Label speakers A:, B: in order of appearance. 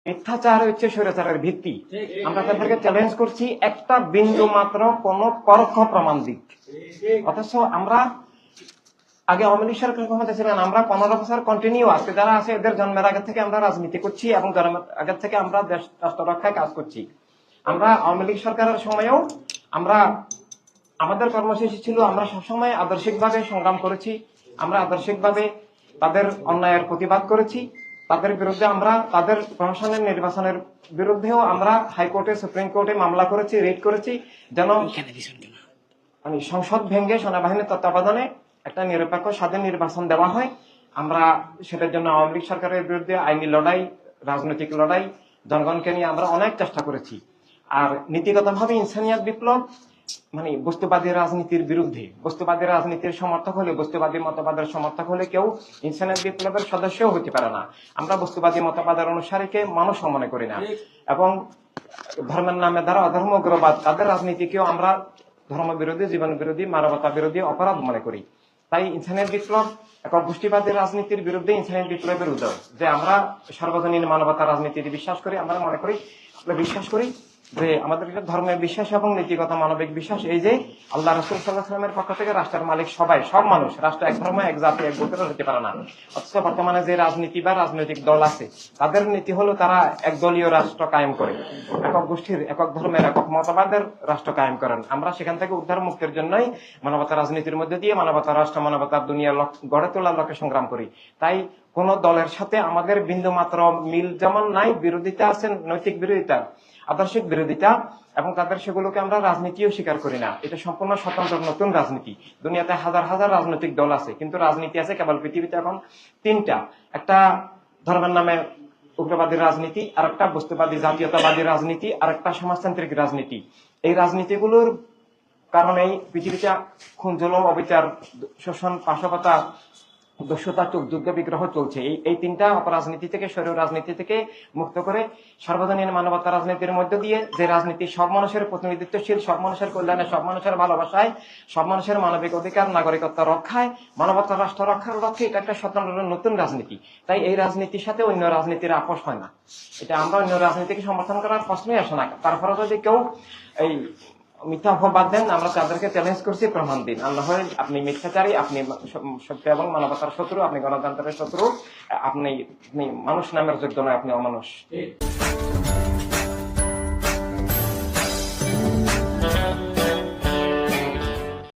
A: মিথ্যাচার হচ্ছে স্বৈরাচারের ভিত্তি। আমরা তাদেরকে চ্যালেঞ্জ করছি একটা বিন্দু মাত্র কোন পরোক্ষ প্রমাণ দিক। অথচ আমরা আগে আওয়ামী লীগ সরকার ক্ষমতা ছিলেন, আমরা 15 বছর কন্টিনিউ আজকে যারা আছে এদের জন্মের আগে থেকে আমরা রাজনীতি করছি এবং জন্মের আগে থেকে আমরা দেশ রাষ্ট্র রক্ষায় কাজ করছি। আমরা আওয়ামী লীগ সরকারের সময়েও আমরা আমাদের কর্মসূচি ছিল আমরা সবসময় আদর্শিকভাবে সংগ্রাম করেছি, আমরা আদর্শিকভাবে তাদের অন্যায়ের প্রতিবাদ করেছি, তাদের বিরুদ্ধে আমরা তাদের প্রশাসনের নির্বাচনের বিরুদ্ধেও আমরা হাইকোর্টে সুপ্রিম কোর্টে মামলা করেছি, রিট করেছি, যেন মানে সংসদ ভেঙে সেনাবাহিনীর তত্ত্বাবধানে একটা নিরপেক্ষ স্বাধীন নির্বাচন দেওয়া হয়। আমরা সেটার জন্য আওয়ামী লীগ সরকারের বিরুদ্ধে আইনি লড়াই, রাজনৈতিক লড়াই, জনগণকে নিয়ে আমরা অনেক চেষ্টা করেছি। আর নীতিগতভাবে ইনসানিয়াত বিপ্লব মানে বস্তুবাদী রাজনীতির বিরুদ্ধে, বস্তুবাদী রাজনীতির সমর্থক হলে, বস্তুবাদী মতবাদের সমর্থক হলে কেউ ইনসানিয়াত বিপ্লবের সদস্যও হতে পারে না। আমরা বস্তুবাদী মতবাদের অনুসারীকে মানুষ মনে করি না এবং ধর্মের নামে দ্বারা অধর্ম উগ্রবাদ তাদের রাজনীতিকেও আমরা ধর্ম বিরোধী, জীবন বিরোধী, মানবতা বিরোধী অপরাধ মনে করি। তাই ইনসানিয়াত বিপ্লব একক গোষ্ঠীবাদী রাজনীতির বিরুদ্ধে ইনসানিয়াত বিপ্লবের উদয়, যে আমরা সর্বজনীন মানবতা রাজনীতিতে বিশ্বাস করি। আমরা মনে করি, বিশ্বাস করি যে আমাদের ধর্মের বিশ্বাস এবং নীতিগত মানবিক বিশ্বাস এই যে আল্লাহ রাসূল সাল্লাল্লাহু আলাইহি ওয়াসাল্লামের পক্ষ থেকে রাষ্ট্রের মালিক সবাই, সব মানুষ, রাষ্ট্র এক ধর্ম, এক জাতি, এক গোত্রের হতে পারে না। অথচ বর্তমানে যে রাজনীতি বা রাজনৈতিক দল আছে তাদের নীতি হলো তারা একদলীয় রাষ্ট্র কায়েম করে, একক গোষ্ঠীর, একক ধর্মের, একক মতবাদের রাষ্ট্র কায়েম করেন। আমরা সেখান থেকে উদ্ধার মুক্তির জন্যই মানবতা রাজনীতির মধ্যে দিয়ে মানবতা রাষ্ট্র, মানবতার দুনিয়া গড়ে তোলার লক্ষ্যে সংগ্রাম করি। তাই কোন দলের সাথে আমাদের বিন্দু মাত্র মিল যেমন নাই, বিরোধিতা আছে, নৈতিক বিরোধিতা, আদর্শিক বিরোধিতা, এবং তাদের সেগুলোকে আমরা রাজনীতিও স্বীকার করি না। এটা সম্পূর্ণ স্বতন্ত্র নতুন রাজনীতি। দুনিয়াতে হাজার হাজার রাজনৈতিক দল আছে, কিন্তু রাজনীতি আছে কেবল পৃথিবীতে এখন তিনটা। একটা ধর্মের নামে উগ্রবাদী রাজনীতি, আর একটা বস্তুবাদী জাতীয়তাবাদী রাজনীতি, আর একটা সমাজতান্ত্রিক রাজনীতি। এই রাজনীতিগুলোর কারণেই পৃথিবীতে খুন, জুলুম, অবিচার, শোষণ, পাশবতা, দস্যুতা, যুদ্ধ বিগ্রহ চলছে। এই তিনটা অপরাজনীতি থেকে, শরীর রাজনীতি থেকে মুক্ত করে সর্বজনীন মানবতা রাজনীতির মধ্য দিয়ে যে রাজনীতি সব মানুষের প্রতিনিধিত্বশীল, সব মানুষের কল্যাণে, সব মানুষের ভালোবাসায়, সব মানুষের মানবিক অধিকার, নাগরিকত্ব রক্ষায়, মানবতা রাষ্ট্র রক্ষার লক্ষ্যে, এটা একটা স্বতন্ত্র নতুন রাজনীতি। তাই এই রাজনীতির সাথে অন্য রাজনীতির আপোষ হয় না। এটা আমরা অন্য রাজনীতিকে সমর্থন করার প্রশ্নই আসে না। তারপরে যদি কেউ এই মিথ্যা অপবাদ দেন, আমরা তাদেরকে চ্যালেঞ্জ করছি, প্রমাণ দিন। আল্লাহ আপনি মিথ্যাচারী, আপনি সত্য এবং মানবতার শত্রু, আপনি গণতন্ত্রের শত্রু, আপনি মানুষ নামের যোগ্য নয়, আপনি অমানুষ।